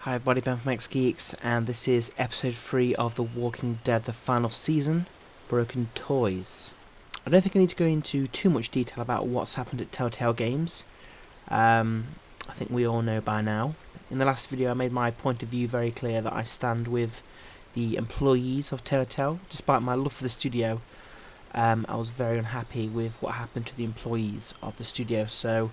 Hi everybody, Ben from X-Geeks, and this is episode 3 of The Walking Dead, the final season, Broken Toys. I don't think I need to go into too much detail about what's happened at Telltale Games. I think we all know by now. In the last video I made my point of view very clear that I stand with the employees of Telltale. Despite my love for the studio, I was very unhappy with what happened to the employees of the studio, so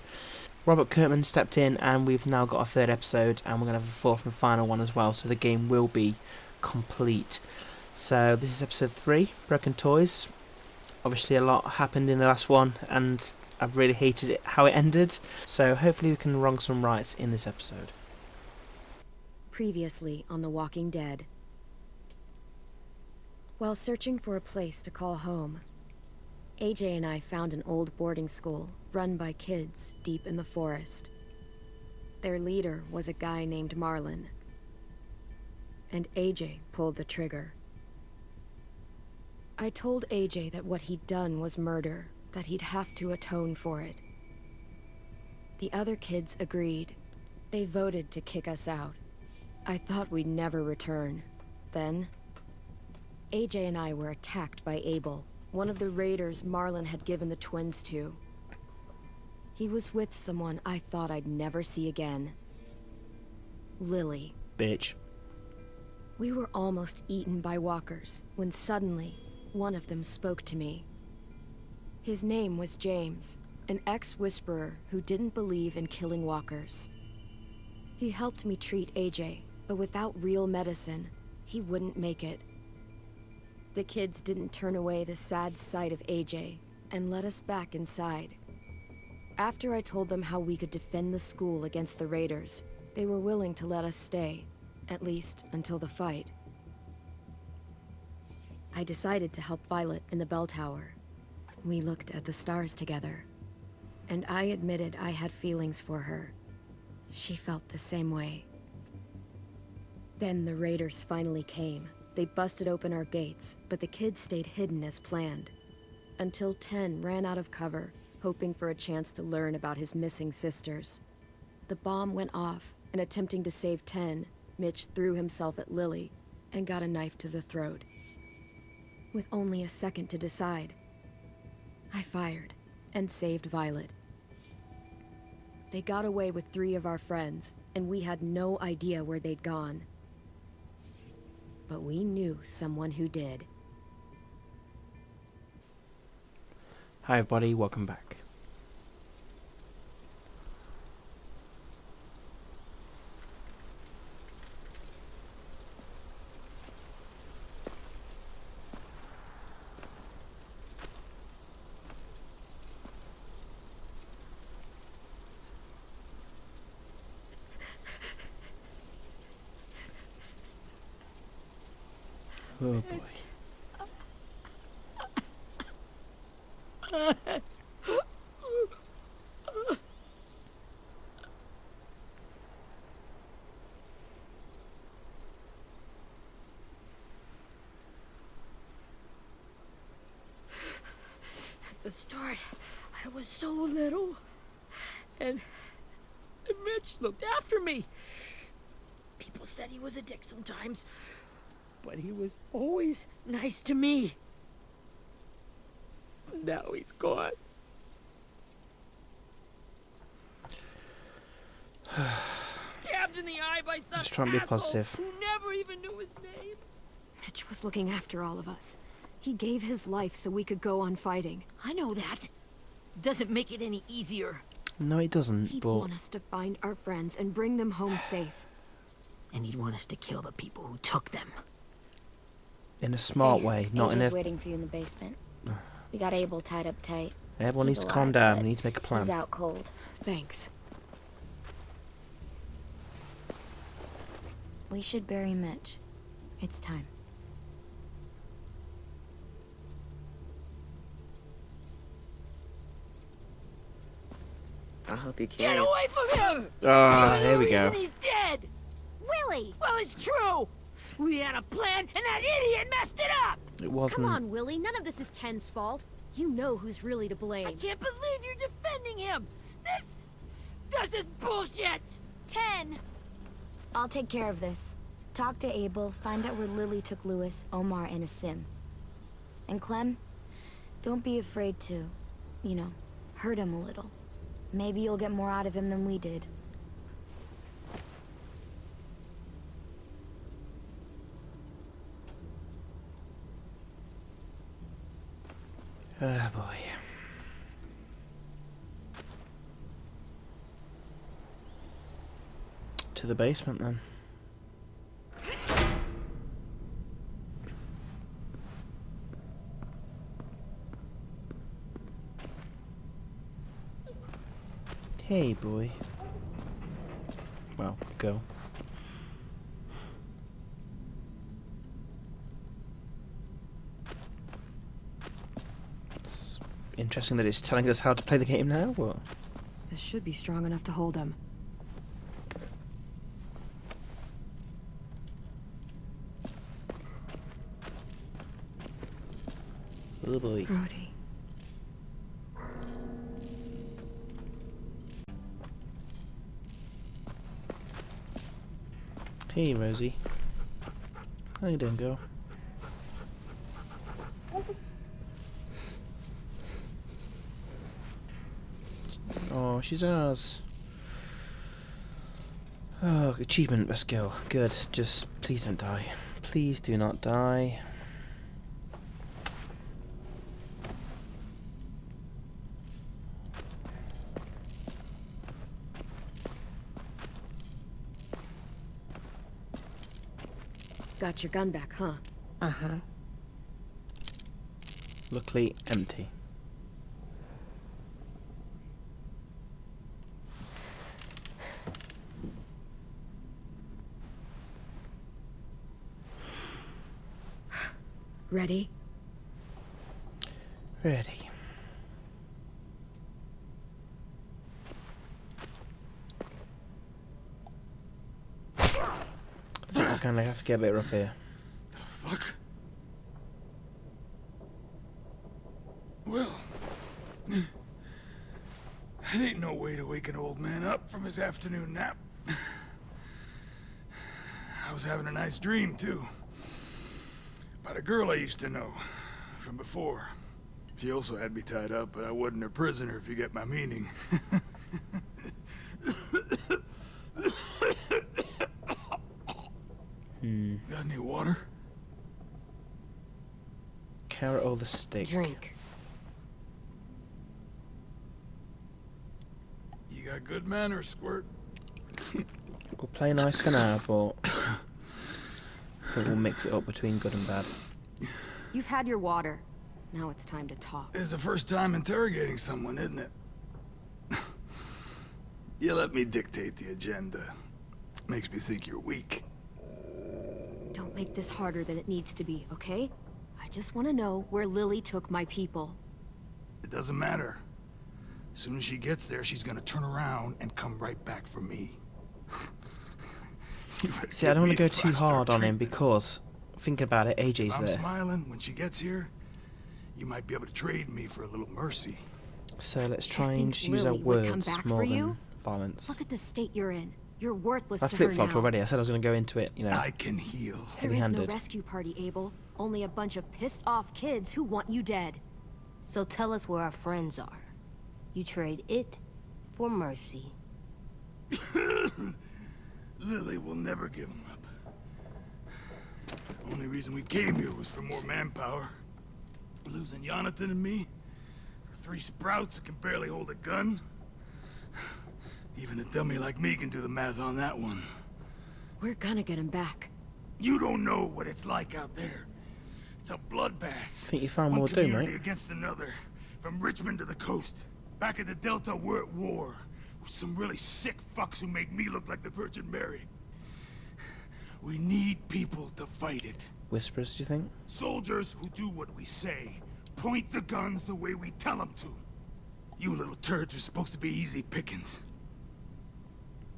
Robert Kirkman stepped in and we've now got a third episode and we're going to have a fourth and final one as well, so the game will be complete. So this is episode 3, Broken Toys. Obviously a lot happened in the last one and I really hated it how it ended, so hopefully we can wrong some rights in this episode. Previously on The Walking Dead. While searching for a place to call home, AJ and I found an old boarding school run by kids deep in the forest. Their leader was a guy named Marlon, and AJ pulled the trigger. I told AJ that what he'd done was murder, that he'd have to atone for it. The other kids agreed. They voted to kick us out. I thought we'd never return. Then, AJ and I were attacked by Abel, one of the raiders Marlon had given the twins to. He was with someone I thought I'd never see again. Lily. Bitch. We were almost eaten by walkers, when suddenly, one of them spoke to me. His name was James, an ex-whisperer who didn't believe in killing walkers. He helped me treat AJ, but without real medicine, he wouldn't make it. The kids didn't turn away the sad sight of AJ and let us back inside. After I told them how we could defend the school against the raiders, they were willing to let us stay, at least until the fight. I decided to help Violet in the bell tower. We looked at the stars together, and I admitted I had feelings for her. She felt the same way. Then the raiders finally came. They busted open our gates, but the kids stayed hidden as planned. Until 10 ran out of cover, hoping for a chance to learn about his missing sisters. The bomb went off, and attempting to save 10, Mitch threw himself at Lily and got a knife to the throat. With only a second to decide, I fired and saved Violet. They got away with 3 of our friends, and we had no idea where they'd gone. But we knew someone who did. Hi everybody, welcome back. Oh boy. At the start, I was so little, and Mitch looked after me. People said he was a dick sometimes, but he was always nice to me. Now he's gone. Stabbed in the eye by some Just trying to be asshole positive. who never even knew his name. Mitch was looking after all of us. He gave his life so we could go on fighting. I know that. Doesn't make it any easier. No it doesn't, He'd but want us to find our friends and bring them home safe. And he'd want us to kill the people who took them. in a smart way, not in a... AJ's waiting for you in the basement. We got Abel tied up tight. Everyone He's needs to calm alive, down, but we need to make a plan. He's out cold. Thanks. We should bury Mitch. It's time. I'll help you carry Get it. away from him! Ah, You're here the we go. reason he's dead! Willie! Well, it's true! We had a plan, and that idiot messed it up! It wasn't... Come on, Willie. None of this is Ten's fault. You know who's really to blame. I can't believe you're defending him! This is bullshit! 10! I'll take care of this. Talk to Abel, find out where Lily took Lewis, Omar, and Asim. And Clem, don't be afraid to, you know, hurt him a little. Maybe you'll get more out of him than we did. Oh boy. To the basement then. Hey boy. Well, go. It's interesting that it's telling us how to play the game now, or? This should be strong enough to hold him. Oh boy. Brody. Hey Rosie. How you doing, girl? Oh, she's ours. Oh, achievement, let's go. Good. Just please don't die. Please do not die. Got your gun back, huh? Uh-huh. Luckily, empty. Ready? Ready. I think we're gonna have to get a bit rough here. The fuck? Well, it ain't no way to wake an old man up from his afternoon nap. I was having a nice dream, too. About a girl I used to know from before. She also had me tied up, but I wasn't her prisoner, if you get my meaning. Got any water? Carrot or the stick? Drink. You got good manners, Squirt. We'll play nice for now, but I think we'll mix it up between good and bad. You've had your water. Now it's time to talk. It's the first time interrogating someone, isn't it? You let me dictate the agenda. Makes me think you're weak. Don't make this harder than it needs to be, okay? I just want to know where Lily took my people. It doesn't matter. As soon as she gets there, she's gonna turn around and come right back for me. See, I don't want to go too hard on him because, thinking about it, AJ's I'm there. smiling. When she gets here, you might be able to trade me for a little mercy. So let's try think and just use our Lily would come words back more for than you? violence. Look at the state you're in. You're worthless I to her flip-flopped now. already. I said I was going to go into it, you know, I can heal. There is no heavy-handed. rescue party, Abel. Only a bunch of pissed-off kids who want you dead. So tell us where our friends are. You trade it for mercy. Lily will never give him up. Only reason we came here was for more manpower. Losing Jonathan and me for 3 sprouts that can barely hold a gun. Even a dummy like me can do the math on that one. We're gonna get him back. You don't know what it's like out there. It's a bloodbath. Think you found One more to do, community mate? against another. From Richmond to the coast. Back at the Delta, we're at war. With some really sick fucks who make me look like the Virgin Mary. We need people to fight it. Whisperers, do you think? Soldiers who do what we say. Point the guns the way we tell them to. You little turds are supposed to be easy pickings.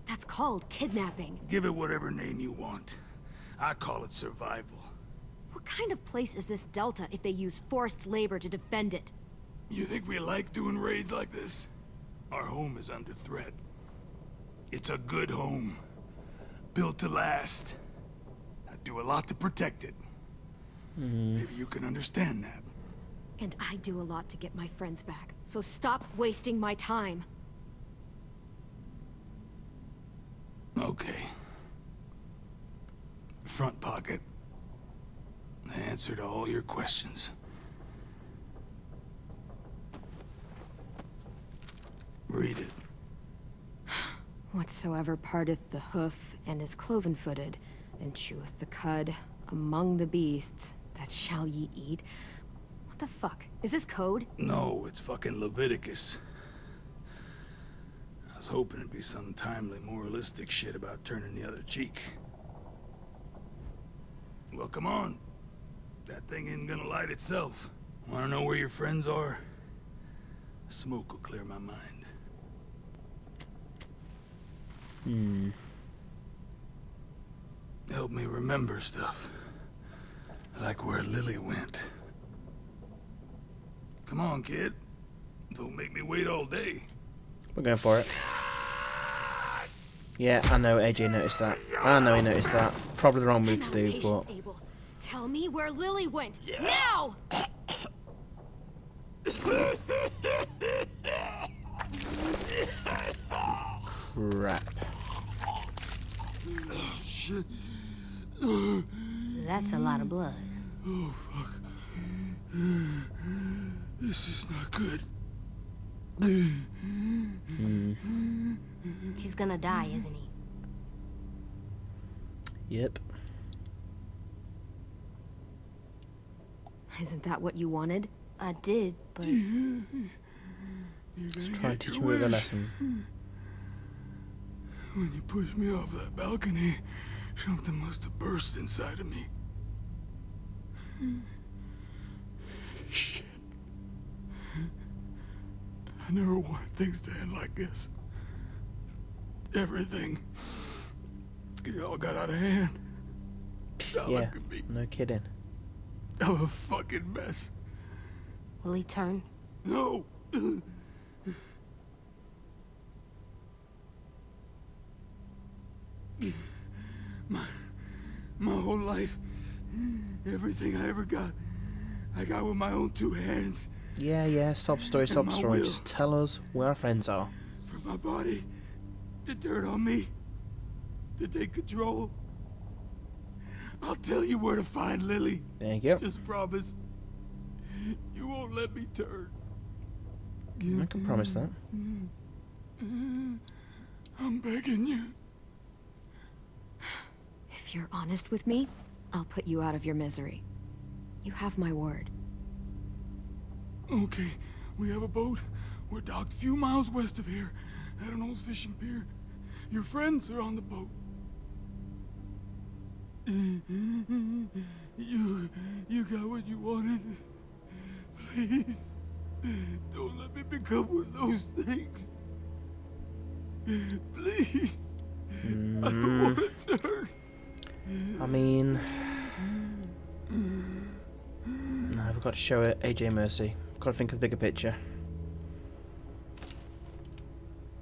That's called kidnapping. Give it whatever name you want. I call it survival. What kind of place is this Delta if they use forced labor to defend it? You think we like doing raids like this? Our home is under threat. It's a good home. built to last. I do a lot to protect it. Maybe you can understand that. And I do a lot to get my friends back, so stop wasting my time. Okay. Front pocket. The answer to all your questions. Read it. Whatsoever parteth the hoof and is cloven-footed, and cheweth the cud among the beasts, that shall ye eat. What the fuck? Is this code? No, it's fucking Leviticus. I was hoping it'd be some timely, moralistic shit about turning the other cheek. Well, come on. That thing ain't gonna light itself. Wanna know where your friends are? Smoke will clear my mind. Help me remember stuff. Like where Lily went. Come on, kid. Don't make me wait all day. We're going for it. Yeah, I know AJ noticed that. I know he noticed that. Probably the wrong move to do, but... Abel. Tell me where Lily went. Now! Crap. Shit. That's a lot of blood. Oh, fuck. This is not good. He's gonna die, isn't he? Yep. Isn't that what you wanted? I did, but Let's try and teach me a lesson. When you pushed me off that balcony, something must have burst inside of me. Shit. I never wanted things to end like this. Everything. It all got out of hand. All I Yeah, could be. no kidding. I'm a fucking mess. will he turn? No. My whole life, everything I ever got, I got with my own two hands. Yeah, stop story, stop my story. will. Just tell us where our friends are. For my body to turn on me, to take control. I'll tell you where to find Lily. Thank you. Just promise. You won't let me turn. I can promise that. I'm begging you. If you're honest with me, I'll put you out of your misery. You have my word. Okay, we have a boat. We're docked a few miles west of here, at an old fishing pier. Your friends are on the boat. You got what you wanted. Please, don't let me become one of those things. Please, I don't want to turn. I mean... No, I've got to show it AJ mercy. Got to think of the bigger picture.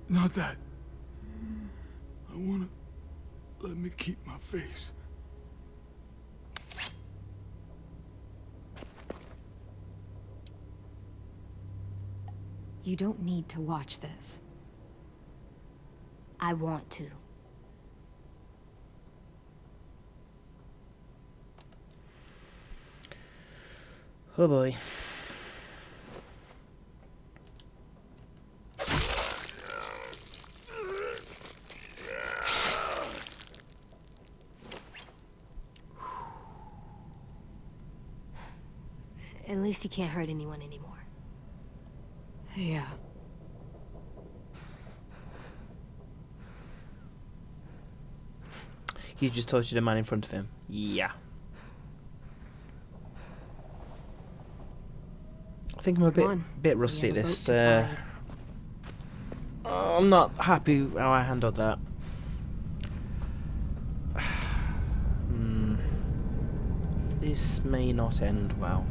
Not that. I wanna let me keep my face. You don't need to watch this. I want to. Oh boy. At least he can't hurt anyone anymore. Yeah. He just tortured a man in front of him. Yeah. I think I'm a bit rusty at this. I'm not happy how I handled that. This may not end well.